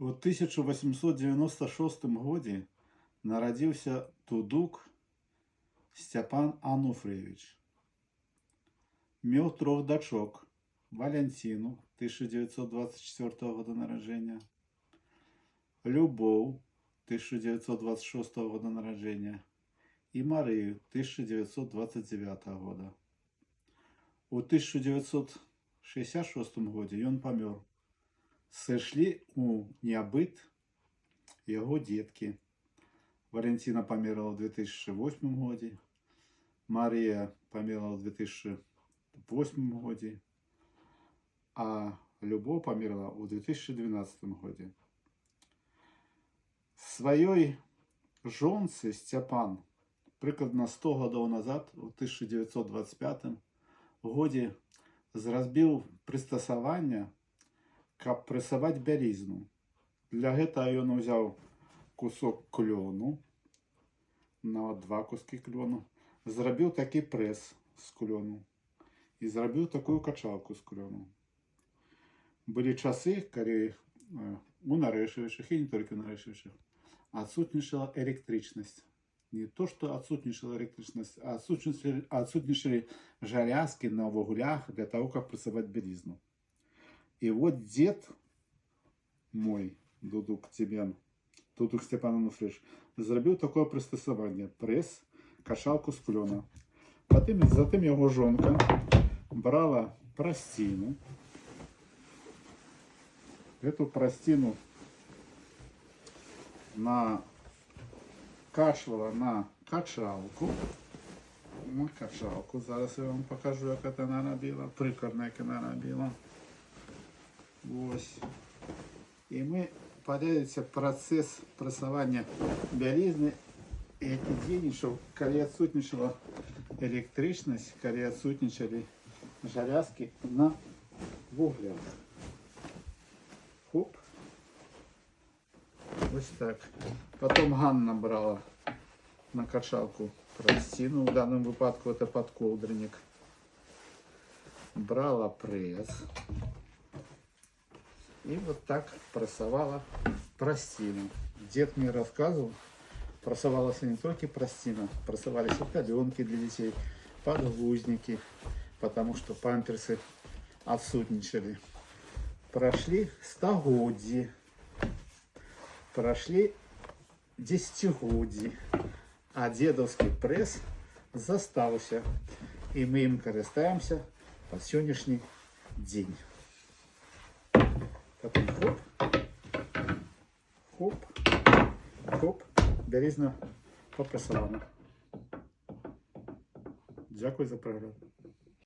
У 1896 годзе нарадзіўся Тудук Сцяпан Ануфрыевіч. Меў 3 дачок: Валянціну 1924 года нараджэння, Любоў 1926 года нараджэння і Марыю 1929 года. У 1966 годзе ён памёр. Сышлі ў нябыт яго дзеткі. Валянціна памерла ў 2008 годзе, Марыя памерла ў 2008 годзе, а Любоў памерла ў 2012 годзе. Сваёй жонцы Сцяпан прыкладна 100 гадоў назад, у 1925 годзе, зрабіў прыстасаванне, каб прэсаваць бялізну. Для гэтага ён узяў кусок клёну, нават 2 куски клёну, зрабіў такі прэс з клёну і зрабіў такую качалку з клёну. Былі часы, калі у Нарэшвічах, і не толькі у Нарэшвічах, адсутнічала электрычнасць. Не то, што адсутнічала электрычнасць, а адсутнічалі жалязкі на вуглях для того, каб прэсаваць бялізну. І вот дзед мой, Тудук Сцяпан Ануфрыевіч, зрабіў такое прыстасаванне: прэс, качалку з клёна. Затым яго жонка брала прасціну. Эту прасціну накачвала на качалку. Зараз я вам покажу, як гэта яна рабіла. Прыкладна, як яна рабіла. Вось. І мы падаецца працэс прэсавання бялізны, які дзейнічаў, калі адсутнічала электрычнасць, калі адсутнічалі жалязкі на вуглях. Хоп. Вось так. Потом Ганна брала на качалку прасціну, в данном выпадку это подколдренник. Брала пресс. И вот так прессовала простину. Дед мне рассказывал, прессовалась не только простина, прессовались и пеленки для детей, подгузники, потому что памперсы отсутничали. Прошли стагоддзі, прошли десятигоддзі, а дедовский пресс застался, и мы им користаемся по сегодняшний день. Потом хоп, хоп, хоп, бялізна попресована. Дякую за перегляд.